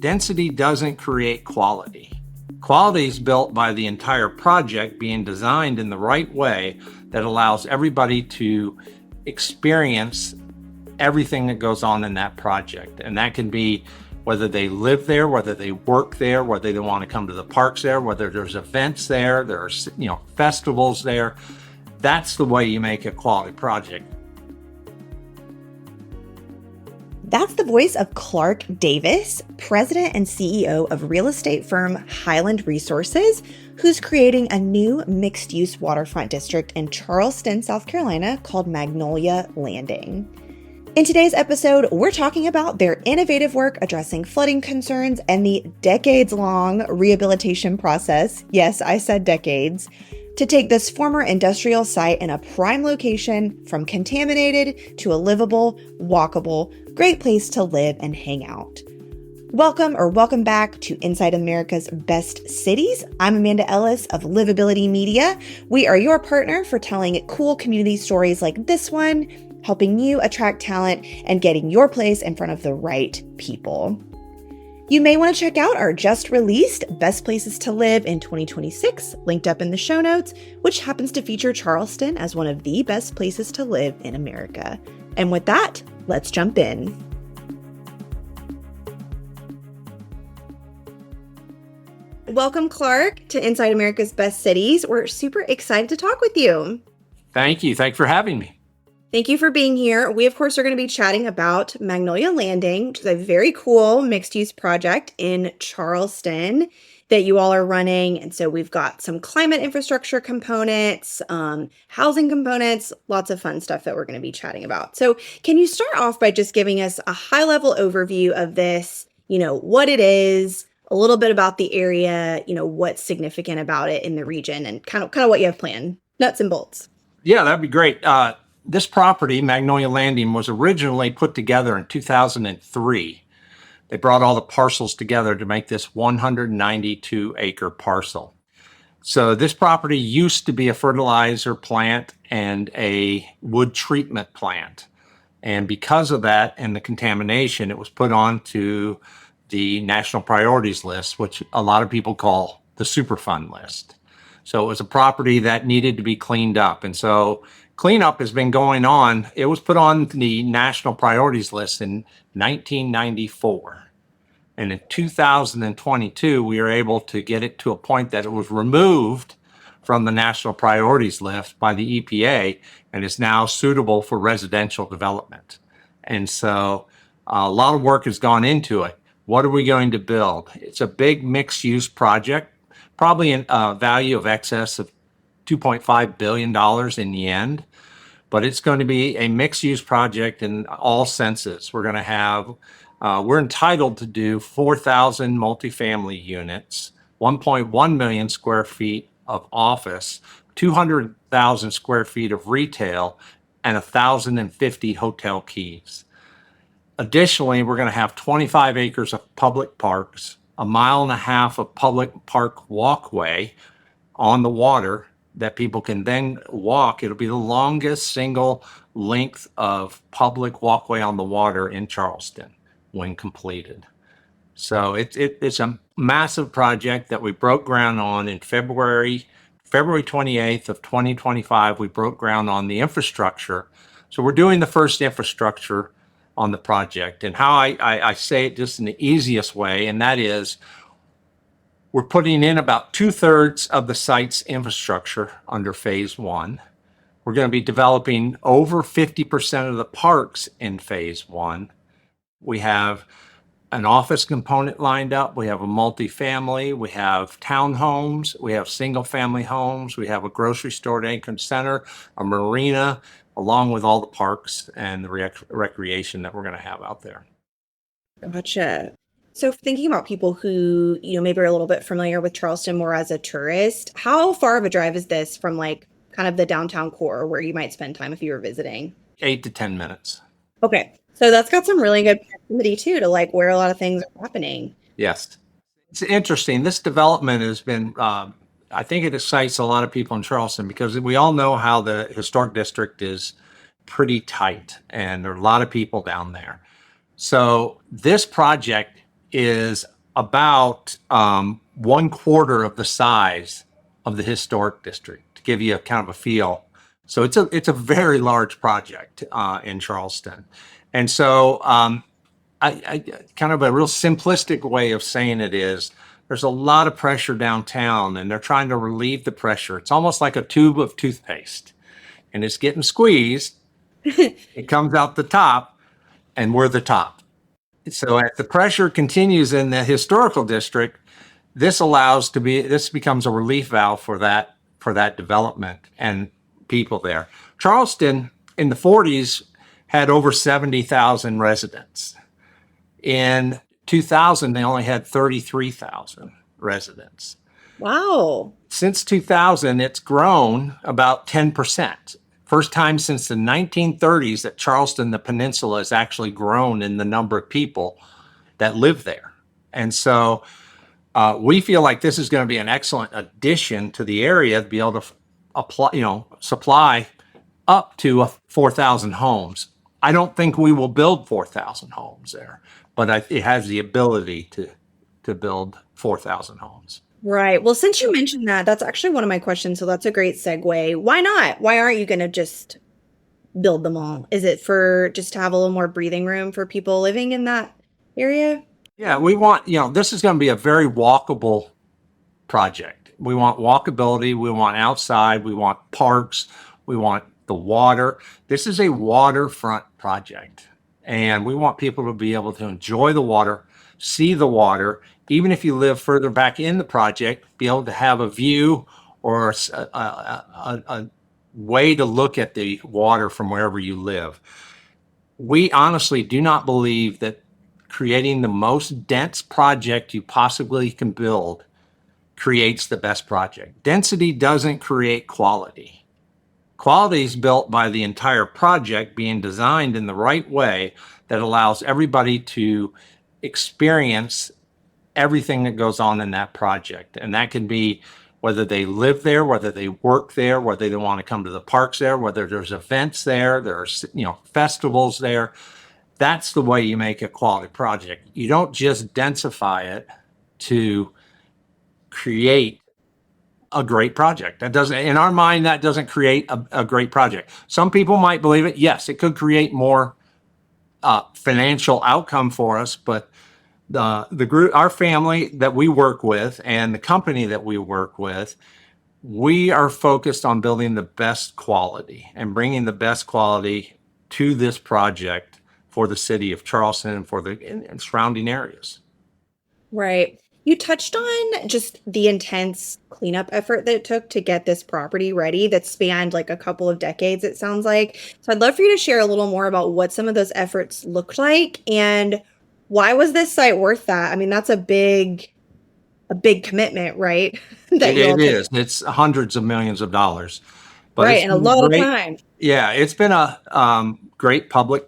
density doesn't create quality. Quality is built by the entire project being designed in the right way that allows everybody to experience everything that goes on in that project. And that can be whether they live there, whether they work there, whether they want to come to the parks there, whether there's events there, there's festivals there. That's the way you make a quality project. That's the voice of Clark Davis, president and CEO of real estate firm Highland Resources, who's creating a new mixed-use waterfront district in Charleston, South Carolina called Magnolia Landing. In today's episode, we're talking about their innovative work addressing flooding concerns and the decades-long rehabilitation process, yes, I said decades, to take this former industrial site in a prime location from contaminated to a livable, walkable, great place to live and hang out. Welcome back to Inside America's Best Cities. I'm Amanda Ellis of Livability Media. We are your partner for telling cool community stories like this one, helping you attract talent and getting your place in front of the right people. You may want to check out our just released Best Places to Live in 2026, linked up in the show notes, which happens to feature Charleston as one of the best places to live in America. And with that, let's jump in. Welcome, Clark, to Inside America's Best Cities. We're super excited to talk with you. Thank you. Thanks for having me. Thank you for being here. We, of course, are going to be chatting about Magnolia Landing, which is a very cool mixed-use project in Charleston that you all are running. And so we've got some climate infrastructure components, housing components, lots of fun stuff that we're going to be chatting about. So can you start off by just giving us a high-level overview of this, what it is, a little bit about the area, what's significant about it in the region, and kind of what you have planned, nuts and bolts. Yeah, that'd be great. This property, Magnolia Landing, was originally put together in 2003. They brought all the parcels together to make this 192-acre parcel. So this property used to be a fertilizer plant and a wood treatment plant. And because of that and the contamination, it was put onto the National Priorities List, which a lot of people call the Superfund list. So it was a property that needed to be cleaned up. And so cleanup has been going on. It was put on the National Priorities List in 1994. And in 2022, we were able to get it to a point that it was removed from the National Priorities List by the EPA and is now suitable for residential development. And so a lot of work has gone into it. What are we going to build? It's a big mixed-use project, probably a value of excess of $2.5 billion in the end, but it's going to be a mixed-use project in all senses. We're going to have, we're entitled to do 4,000 multifamily units, 1.1 million square feet of office, 200,000 square feet of retail, and 1,050 hotel keys. Additionally, we're going to have 25 acres of public parks, 1.5 miles of public park walkway on the water that people can then walk. It'll be the longest single length of public walkway on the water in Charleston when completed. So it's a massive project that we broke ground on in February 28th of 2025. We broke ground on the infrastructure. So we're doing the first infrastructure on the project. And how I say it just in the easiest way, and that is we're putting in about 2/3 of the site's infrastructure under phase one. We're going to be developing over 50% of the parks in phase one. We have an office component lined up. We have a multifamily. We have townhomes. We have single-family homes. We have a grocery store anchored center, a marina, along with all the parks and the recreation that we're going to have out there. Gotcha. So thinking about people who, maybe are a little bit familiar with Charleston more as a tourist, how far of a drive is this from kind of the downtown core where you might spend time if you were visiting? 8 to 10 minutes. Okay. So that's got some really good proximity too to where a lot of things are happening. Yes. It's interesting. This development has been, I think it excites a lot of people in Charleston because we all know how the historic district is pretty tight and there are a lot of people down there. So this project is about 1/4 of the size of the historic district, to give you a kind of a feel. So it's a very large project in Charleston. And so I kind of a real simplistic way of saying it is there's a lot of pressure downtown and they're trying to relieve the pressure. It's almost like a tube of toothpaste and it's getting squeezed. It comes out the top and we're the top. So as the pressure continues in the historical district, this becomes a relief valve for that development and people there. Charleston in the 40s had over 70,000 residents. In 2000, they only had 33,000 residents. Wow. Since 2000, it's grown about 10%. First time since the 1930s that Charleston, the peninsula, has actually grown in the number of people that live there. And so we feel like this is going to be an excellent addition to the area to be able to supply up to 4,000 homes. I don't think we will build 4,000 homes there, but it has the ability to build 4,000 homes. Right. Well, since you mentioned that, that's actually one of my questions. So that's a great segue. Why not? Why aren't you going to just build them all? Is it for just to have a little more breathing room for people living in that area? Yeah, we want, this is going to be a very walkable project. We want walkability. We want outside. We want parks. We want the water. This is a waterfront project. And we want people to be able to enjoy the water, see the water, even if you live further back in the project, be able to have a view or a way to look at the water from wherever you live. We honestly do not believe that creating the most dense project you possibly can build creates the best project. Density doesn't create quality. Quality is built by the entire project being designed in the right way that allows everybody to experience everything that goes on in that project. And that can be whether they live there, whether they work there, whether they want to come to the parks there, whether there's events there, there's festivals there. That's the way you make a quality project. You don't just densify it to create a great project. That doesn't, in our mind, that doesn't create a great project. Some people might believe it. Yes, it could create more financial outcome for us, but the group, our family that we work with and the company that we work with, we are focused on building the best quality and bringing the best quality to this project for the city of Charleston and for the surrounding areas. Right. You touched on just the intense cleanup effort that it took to get this property ready that spanned like a couple of decades, it sounds like. So I'd love for you to share a little more about what some of those efforts looked like and why was this site worth that? I mean, that's a big commitment, right? That It is. It's hundreds of millions of dollars. But right, it's and a been lot of great. time. Yeah, it's been a great private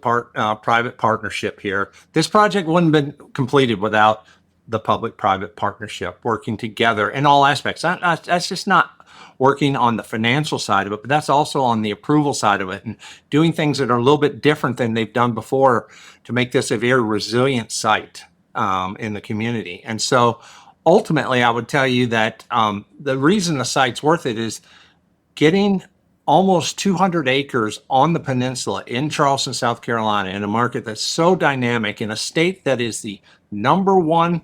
partnership here. This project wouldn't have been completed without the public-private partnership working together in all aspects. That's just not working on the financial side of it, but that's also on the approval side of it and doing things that are a little bit different than they've done before to make this a very resilient site in the community. And so ultimately, I would tell you that the reason the site's worth it is getting almost 200 acres on the peninsula in Charleston, South Carolina, in a market that's so dynamic, in a state that is the number one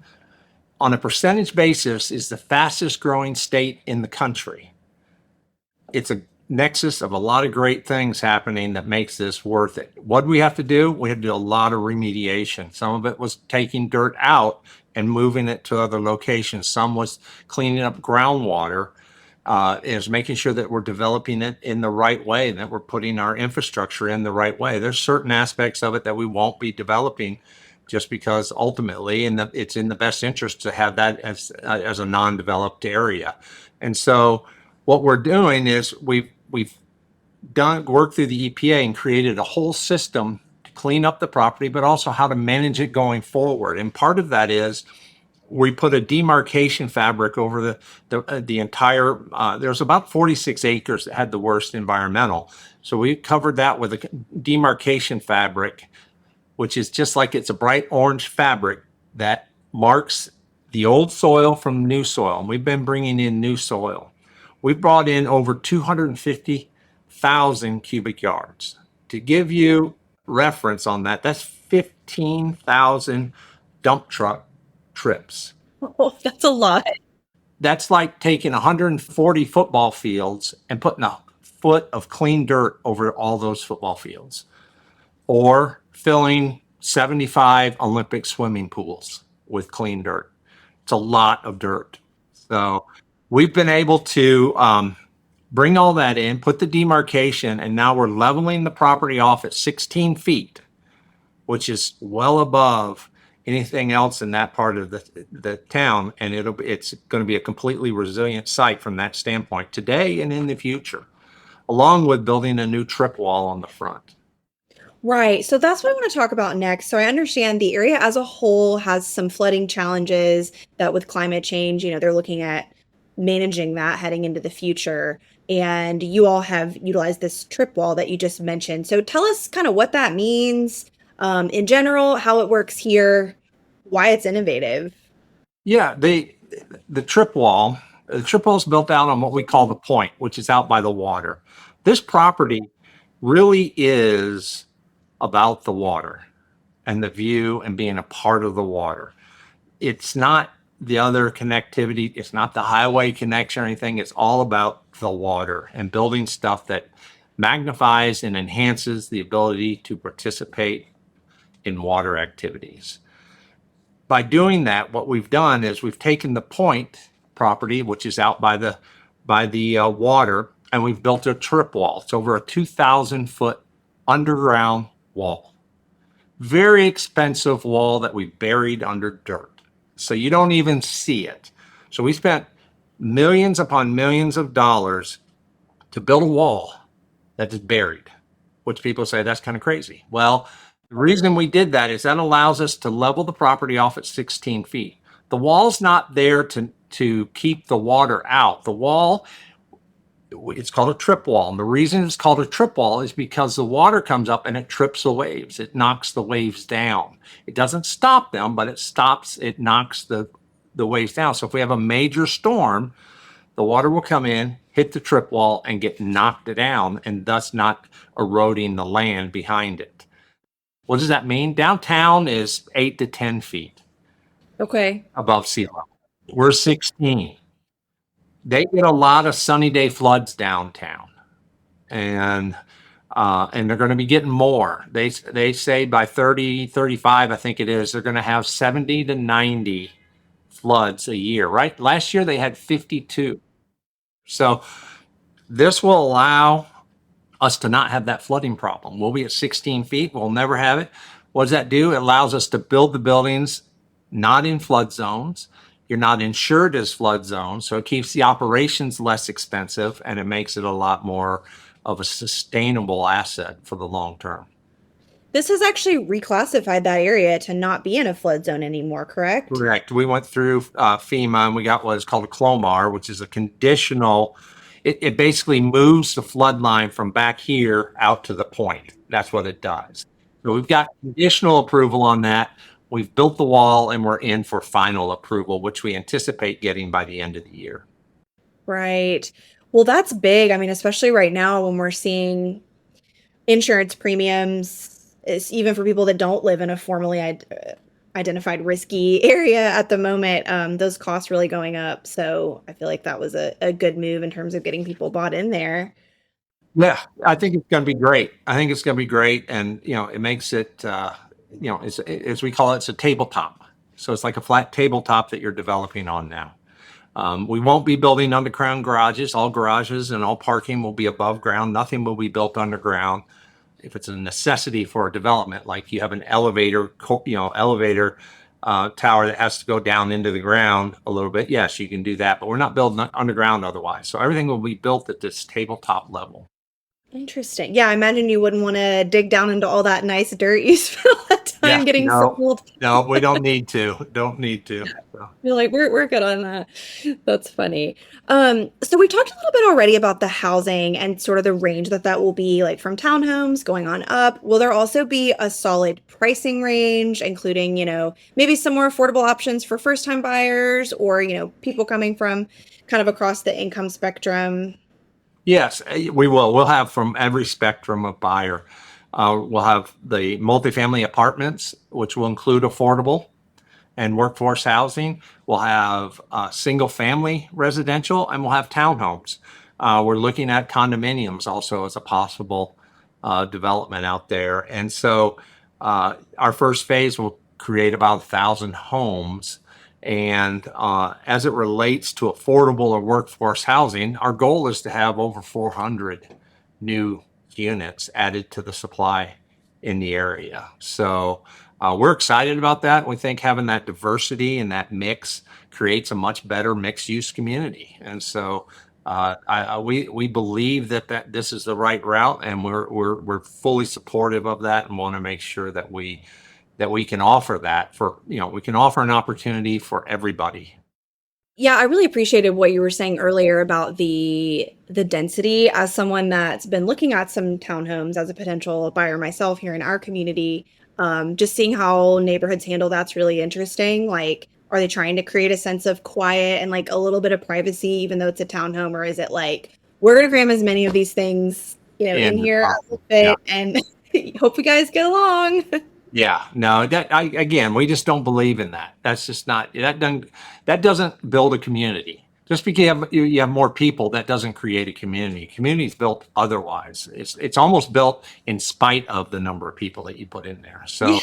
on a percentage basis, is the fastest growing state in the country. It's a nexus of a lot of great things happening that makes this worth it. What do we have to do? We have to do a lot of remediation. Some of it was taking dirt out and moving it to other locations. Some was cleaning up groundwater. Is making sure that we're developing it in the right way and that we're putting our infrastructure in the right way. There's certain aspects of it that we won't be developing just because ultimately it's in the best interest to have that as a non-developed area. And so what we're doing is we've done work through the EPA and created a whole system to clean up the property, but also how to manage it going forward. And part of that is we put a demarcation fabric over the entire, there's about 46 acres that had the worst environmental. So we covered that with a demarcation fabric, which is just like it's a bright orange fabric that marks the old soil from new soil, and we've been bringing in new soil. We've brought in over 250,000 cubic yards. To give you reference on that, that's 15,000 dump truck trips. Oh, that's a lot. That's like taking 140 football fields and putting a foot of clean dirt over all those football fields, or filling 75 Olympic swimming pools with clean dirt. It's a lot of dirt. So we've been able to bring all that in, put the demarcation, and now we're leveling the property off at 16 feet, which is well above anything else in that part of the town. And it's going to be a completely resilient site from that standpoint today and in the future, along with building a new trip wall on the front. Right. So that's what I want to talk about next. So I understand the area as a whole has some flooding challenges that with climate change, they're looking at managing that heading into the future. And you all have utilized this trip wall that you just mentioned. So tell us kind of what that means in general, how it works here, why it's innovative. Yeah, the trip wall, the trip wall is built out on what we call the point, which is out by the water. This property really is about the water and the view and being a part of the water. It's not the other connectivity. It's not the highway connection or anything. It's all about the water and building stuff that magnifies and enhances the ability to participate in water activities. By doing that, what we've done is we've taken the point property, which is out by the water, and we've built a trip wall. It's over a 2,000-foot underground wall. Very expensive wall that we buried under dirt. So you don't even see it. So we spent millions upon millions of dollars to build a wall that is buried, which people say that's kind of crazy. Well, the reason we did that is that allows us to level the property off at 16 feet. The wall's not there to keep the water out. The wall, it's called a trip wall. And the reason it's called a trip wall is because the water comes up and it trips the waves. It knocks the waves down. It doesn't stop them, but it knocks the waves down. So if we have a major storm, the water will come in, hit the trip wall, and get knocked down, and thus not eroding the land behind it. What does that mean? Downtown is 8 to 10 feet Okay. above sea level. We're 16. They get a lot of sunny day floods downtown, and they're going to be getting more. They say by 35, I think it is, they're going to have 70 to 90 floods a year, right? Last year they had 52. So this will allow us to not have that flooding problem. We'll be at 16 feet. We'll never have it. What does that do? It allows us to build the buildings not in flood zones. You're not insured as flood zones, so it keeps the operations less expensive, and it makes it a lot more of a sustainable asset for the long term. This has actually reclassified that area to not be in a flood zone anymore, correct? Correct. We went through FEMA, and we got what is called a CLOMAR, which is a conditional. It basically moves the flood line from back here out to the point. That's what it does. So we've got conditional approval on that. We've built the wall, and we're in for final approval, which we anticipate getting by the end of the year. Right. Well, that's big. I mean, especially right now when we're seeing insurance premiums, even for people that don't live in a formally identified risky area at the moment, those costs really going up. So I feel like that was a good move in terms of getting people bought in there. Yeah, I think it's going to be great. I think it's going to be great, and it makes it, it's, as we call it, it's a tabletop. So it's like a flat tabletop that you're developing on now. We won't be building underground garages. All garages and all parking will be above ground. Nothing will be built underground. If it's a necessity for a development, like you have an elevator tower that has to go down into the ground a little bit, yes, you can do that. But we're not building underground otherwise. So everything will be built at this tabletop level. Interesting. Yeah, I imagine you wouldn't want to dig down into all that nice dirt you spent all that Yeah, time getting no, sold. no, we don't need to. Don't need to. So, You're like, we're good on that. That's funny. So we talked a little bit already about the housing and sort of the range that that will be like from townhomes going on up. Will there also be a solid pricing range, including, maybe some more affordable options for first-time buyers or, people coming from kind of across the income spectrum? yes, we will. We'll have from every spectrum of buyer. We'll have the multifamily apartments, which will include affordable and workforce housing. We'll have single family residential, and we'll have townhomes. We're looking at condominiums also as a possible development out there. And so our first phase will create about 1,000 homes. And as it relates to affordable or workforce housing, our goal is to have over 400 new units added to the supply in the area. So we're excited about that. We think having that diversity and that mix creates a much better mixed use community. And so we believe that this is the right route, and we're fully supportive of that, and want to make sure that we can offer that for we can offer an opportunity for everybody. Yeah, I really appreciated what you were saying earlier about the density. As someone that's been looking at some townhomes as a potential buyer myself here in our community, just seeing how neighborhoods handle that's really interesting. Like, are they trying to create a sense of quiet and like a little bit of privacy, even though it's a townhome, or is it like we're gonna cram as many of these things, in And here as will yeah. fit, and hope you guys get along. Yeah, no, again, we just don't believe in that. That's just not that doesn't build a community. Just because you have more people, that doesn't create a community. Community is built otherwise. It's almost built in spite of the number of people that you put in there. So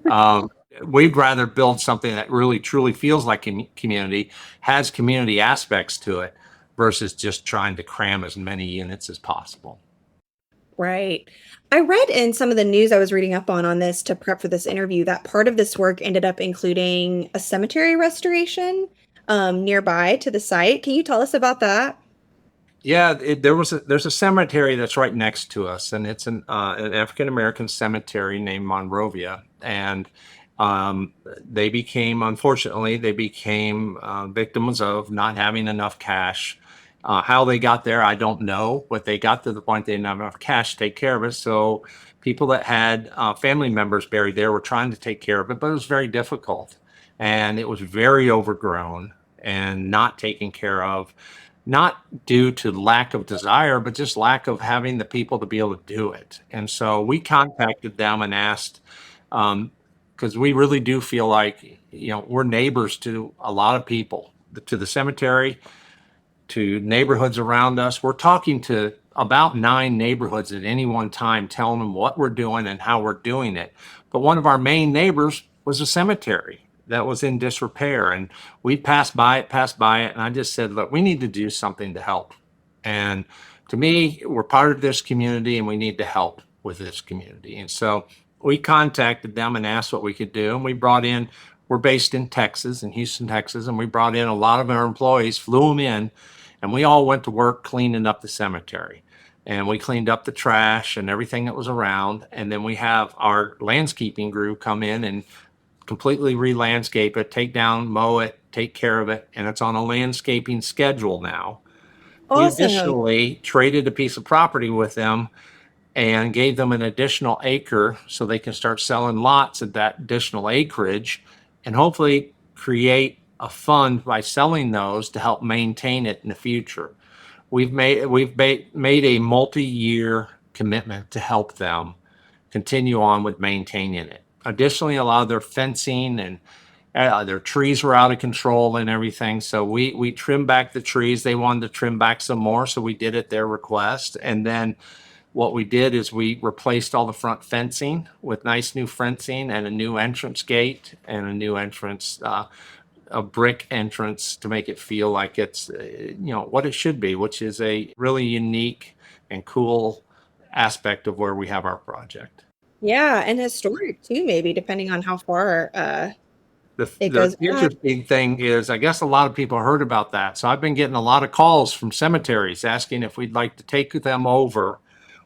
um, we'd rather build something that really truly feels like a community, has community aspects to it, versus just trying to cram as many units as possible. Right. I read in some of the news I was reading up on this to prep for this interview that part of this work ended up including a cemetery restoration nearby to the site. Can you tell us about that? Yeah, there's a cemetery that's right next to us, and it's an African American cemetery named Monrovia, and um, unfortunately, they became victims of not having enough cash. How they got there, I don't know, but they got to the point they didn't have enough cash to take care of it. So people that had family members buried there were trying to take care of it, but it was very difficult, and it was very overgrown and not taken care of, not due to lack of desire, but just lack of having the people to be able to do it. And so we contacted them and asked, because we really do feel like, we're neighbors to a lot of people, to the cemetery, to neighborhoods around us. We're talking to about 9 neighborhoods at any one time, telling them what we're doing and how we're doing it. But one of our main neighbors was a cemetery that was in disrepair. And we passed by it. And I just said, look, we need to do something to help. And to me, we're part of this community and we need to help with this community. And so we contacted them and asked what we could do. And we're based in Texas, in Houston, Texas, and we brought in a lot of our employees, flew them in, and we all went to work cleaning up the cemetery. And we cleaned up the trash and everything that was around. And then we have our landscaping group come in and completely re-landscape it, take down, mow it, take care of it, and it's on a landscaping schedule now. We Awesome. additionally traded a piece of property with them and gave them an additional acre so they can start selling lots at that additional acreage, and hopefully create a fund by selling those to help maintain it in the future. We've made a multi-year commitment to help them continue on with maintaining it. Additionally, a lot of their fencing and their trees were out of control and everything. So we trimmed back the trees. They wanted to trim back some more, so we did at their request. And then what we did is we replaced all the front fencing with nice new fencing and a new entrance gate and a new entrance, a brick entrance, to make it feel like it's what it should be, which is a really unique and cool aspect of where we have our project. Yeah, and historic too, maybe depending on how far The, it the goes back. interesting thing is, I guess a lot of people heard about that. So I've been getting a lot of calls from cemeteries asking if we'd like to take them over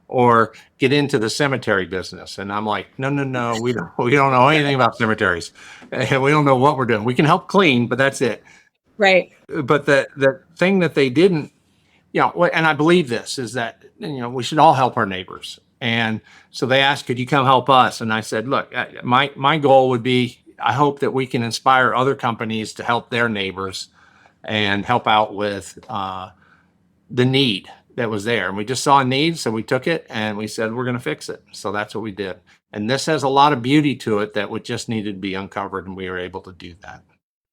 or get into the cemetery business. And I'm like, no, no, no, we don't know anything about cemeteries. And we don't know what we're doing. We can help clean, but that's it. Right. But the thing that they didn't, and I believe this is that, we should all help our neighbors. And so they asked, could you come help us? And I said, look, my goal would be, I hope that we can inspire other companies to help their neighbors and help out with the need that was there. And we just saw a need, so we took it and we said, we're going to fix it. So that's what we did. And this has a lot of beauty to it that would just needed to be uncovered, and we were able to do that.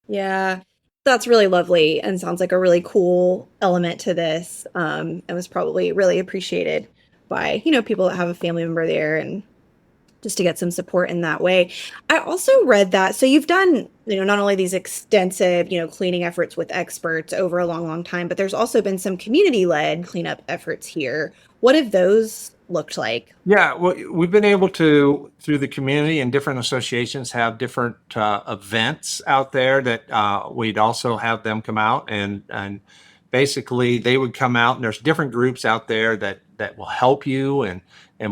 Yeah, that's really lovely and sounds like a really cool element to this. And was probably really appreciated by, people that have a family member there and just to get some support in that way. I also read that, so you've done, not only these extensive, cleaning efforts with experts over a long, long time, but there's also been some community-led cleanup efforts here. What have those looked like? Yeah, well, we've been able to, through the community and different associations, have different events out there that we'd also have them come out and basically they would come out, and there's different groups out there that will help you and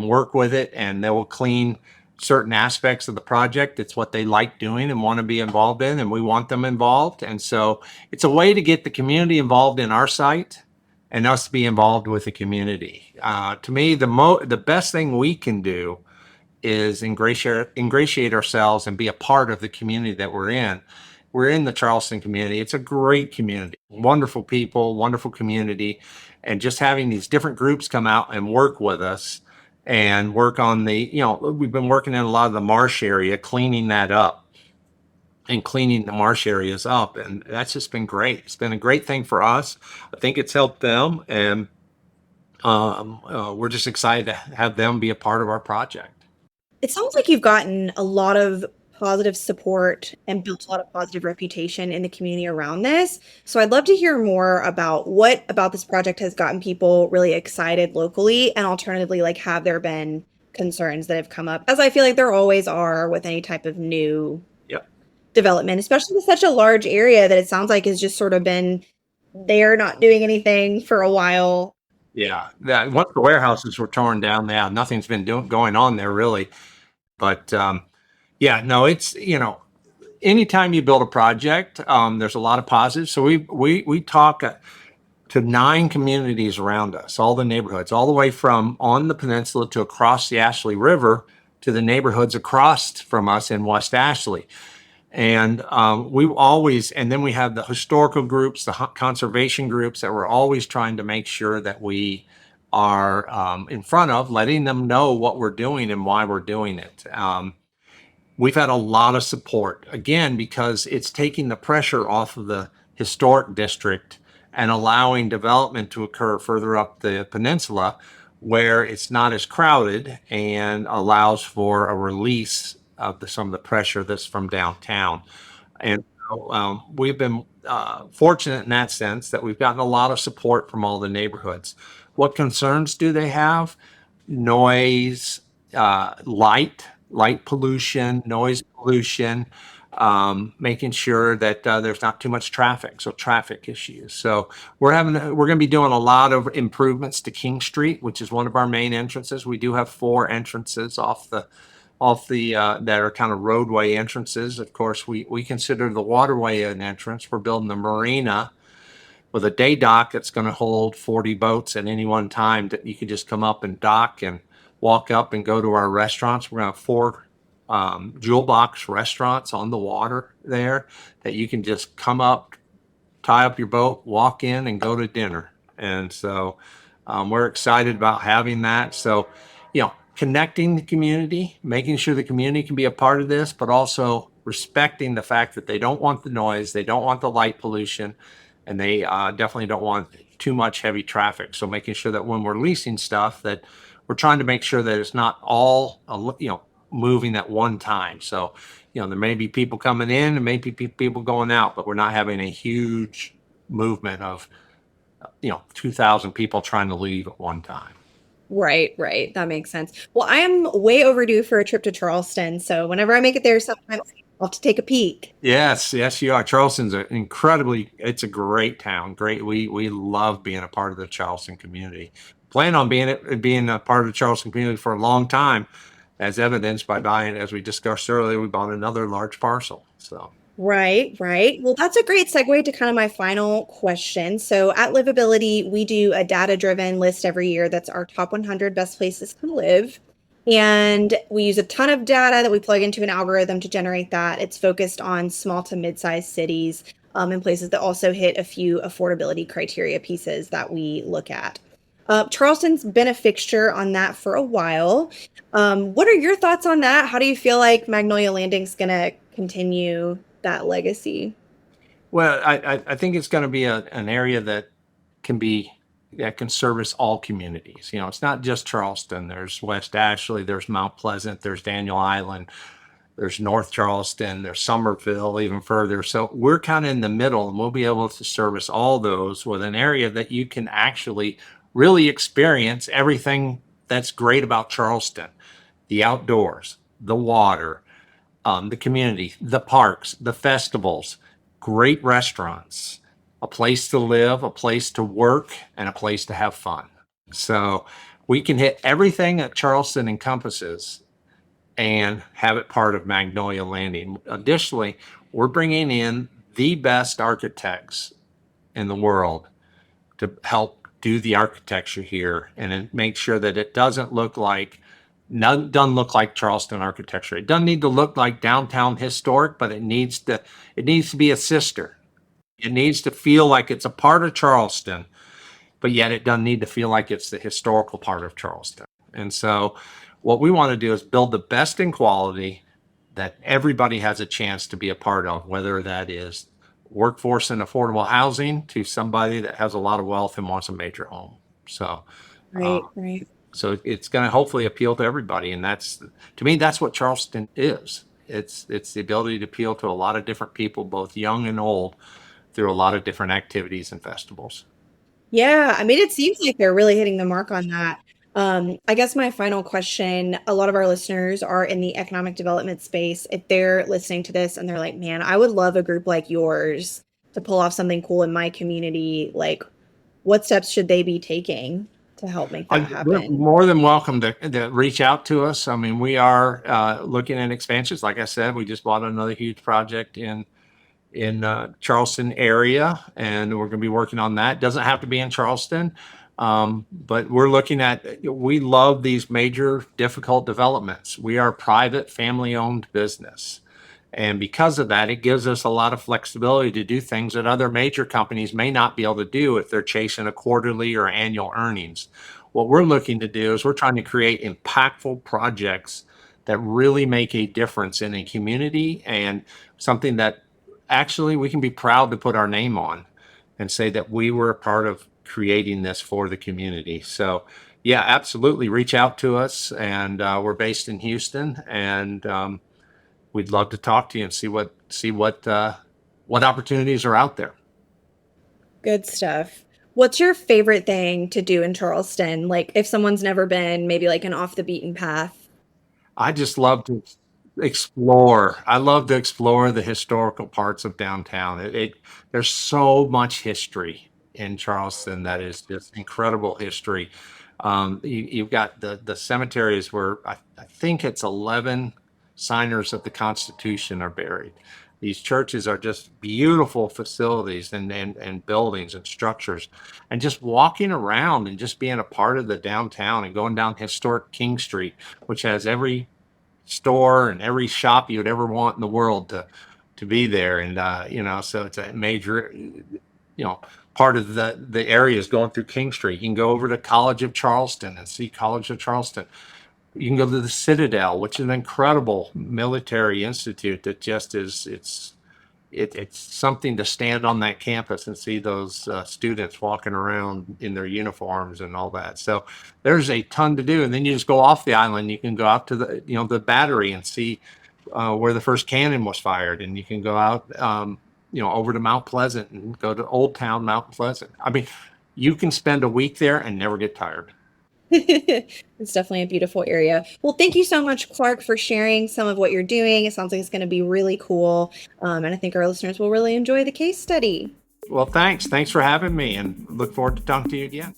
work with it, and they will clean certain aspects of the project. It's what they like doing and want to be involved in, and we want them involved. And so it's a way to get the community involved in our site and us to be involved with the community. To me, the best thing we can do is ingratiate ourselves and be a part of the community that we're in. We're in the Charleston community. It's a great community, wonderful people, wonderful community. And just having these different groups come out and work with us and work on we've been working in a lot of the marsh area, cleaning that up and cleaning the marsh areas up. And that's just been great. It's been a great thing for us. I think it's helped them. And we're just excited to have them be a part of our project. It sounds like you've gotten a lot of positive support and built a lot of positive reputation in the community around this. So I'd love to hear more about what about this project has gotten people really excited locally, and alternatively, like, have there been concerns that have come up, as I feel like there always are with any type of new Yep. development, especially with such a large area that it sounds like has just sort of been there not doing anything for a while. Yeah. Once the warehouses were torn down, nothing's been going on there really. But yeah, no, it's, anytime you build a project, there's a lot of positives. So we talk to 9 communities around us, all the neighborhoods, all the way from on the peninsula to across the Ashley River to the neighborhoods across from us in West Ashley. And and then we have the historical groups, the conservation groups that we're always trying to make sure that we are in front of, letting them know what we're doing and why we're doing it. We've had a lot of support, again, because it's taking the pressure off of the historic district and allowing development to occur further up the peninsula where it's not as crowded and allows for a release of some of the pressure that's from downtown. And so, we've been fortunate in that sense that we've gotten a lot of support from all the neighborhoods. What concerns do they have? Noise, light pollution, noise pollution, making sure that there's not too much traffic, so traffic issues. So we're going to be doing a lot of improvements to King Street, which is one of our main entrances. We do have 4 entrances off the that are kind of roadway entrances. Of course, we consider the waterway an entrance. We're building the marina with a day dock that's going to hold 40 boats at any one time, that you can just come up and dock and walk up and go to our restaurants. We're going to have 4 jewel box restaurants on the water there that you can just come up, tie up your boat, walk in, and go to dinner. And so we're excited about having that. So, connecting the community, making sure the community can be a part of this, but also respecting the fact that they don't want the noise, they don't want the light pollution, and they definitely don't want too much heavy traffic. So making sure that when we're leasing stuff, that we're trying to make sure that it's not all, moving at one time. So, there may be people coming in and maybe people going out, but we're not having a huge movement of, 2,000 people trying to leave at one time. Right. That makes sense. Well, I am way overdue for a trip to Charleston. So whenever I make it there sometime, I'll have to take a peek. Yes, yes, you are. Charleston's it's a great town. Great. We love being a part of the Charleston community. Plan on being a part of the Charleston community for a long time, as evidenced by buying, as we discussed earlier, we bought another large parcel. So Right, right. Well, that's a great segue to kind of my final question. So at Livability, we do a data-driven list every year that's our top 100 best places to live. And we use a ton of data that we plug into an algorithm to generate that. It's focused on small to mid-sized cities and places that also hit a few affordability criteria pieces that we look at. Charleston's been a fixture on that for a while. What are your thoughts on that? How do you feel like Magnolia Landing's going to continue that legacy? well, I think it's going to be an area can be that can service all communities. You know, it's not just Charleston. There's West Ashley, there's Mount Pleasant, there's Daniel Island, there's North Charleston, there's Somerville, even further. So we're kind of in the middle, and we'll be able to service all those with an area that you can actually really experience everything that's great about Charleston: the outdoors, the water, the community, the parks, the festivals, great restaurants, a place to live, a place to work, and a place to have fun. So we can hit everything that Charleston encompasses and have it part of Magnolia Landing. Additionally, we're bringing in the best architects in the world to help do the architecture here and make sure that it doesn't look like Charleston architecture. It doesn't need to look like downtown historic, but it needs to be a sister. It needs to feel like it's a part of Charleston, but yet it doesn't need to feel like it's the historical part of Charleston. And so what we want to do is build the best in quality that everybody has a chance to be a part of, whether that is workforce and affordable housing to somebody that has a lot of wealth and wants a major home. So, uh, Right, right. so it's going to hopefully appeal to everybody, and to me that's what Charleston is. It's the ability to appeal to a lot of different people, both young and old, through a lot of different activities and festivals. Yeah, I mean, it seems like they're really hitting the mark on that. I guess my final question, a lot of our listeners are in the economic development space. If they're listening to this and they're like, man, I would love a group like yours to pull off something cool in my community, like what steps should they be taking to help make that We're happen? more than welcome to reach out to us. I mean, we are looking at expansions. Like I said, we just bought another huge project in Charleston area, and we're going to be working on that. Doesn't have to be in Charleston, but we're looking at. We love these major difficult developments. We are a private, family-owned business. And because of that, it gives us a lot of flexibility to do things that other major companies may not be able to do if they're chasing a quarterly or annual earnings. What we're looking to do is we're trying to create impactful projects that really make a difference in a community and something that actually we can be proud to put our name on and say that we were a part of creating this for the community. So, yeah, absolutely. Reach out to us, and we're based in Houston, and we'd love to talk to you and see what opportunities are out there. Good stuff. What's your favorite thing to do in Charleston? Like if someone's never been, maybe like an off the beaten path. I just love to explore. I love to explore the historical parts of downtown. There's so much history in Charleston that is just incredible history. You've got the cemeteries where I think it's 11 signers of the Constitution are buried. These churches are just beautiful facilities and buildings and structures. And just walking around and just being a part of the downtown and going down historic King Street, which has every store and every shop you'd ever want in the world to be there. And so it's a major part of the area is going through King Street. You can go over to College of Charleston and see College of Charleston. You can go to the Citadel, which is an incredible military institute that just is it's something to stand on that campus and see those students walking around in their uniforms and all that. So there's a ton to do, and then you just go off the island. You can go out to the battery and see where the first cannon was fired, and you can go out over to Mount Pleasant and go to Old Town Mount Pleasant. I mean, you can spend a week there and never get tired. It's definitely a beautiful area. Well, thank you so much, Clark, for sharing some of what you're doing. It sounds like it's going to be really cool. And I think our listeners will really enjoy the case study. Well, thanks. Thanks for having me, and look forward to talking to you again.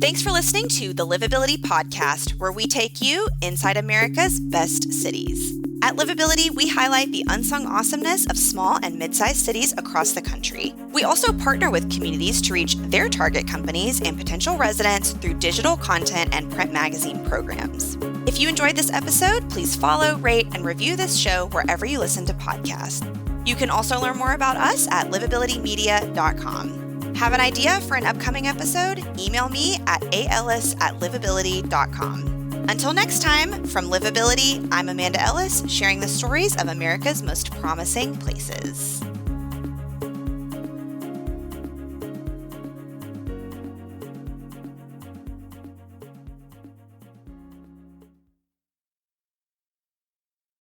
Thanks for listening to the Livability podcast, where we take you inside America's best cities. At Livability, we highlight the unsung awesomeness of small and mid-sized cities across the country. We also partner with communities to reach their target companies and potential residents through digital content and print magazine programs. If you enjoyed this episode, please follow, rate, and review this show wherever you listen to podcasts. You can also learn more about us at livabilitymedia.com. Have an idea for an upcoming episode? Email me at aellis@livability.com. Until next time, from Livability, I'm Amanda Ellis, sharing the stories of America's most promising places.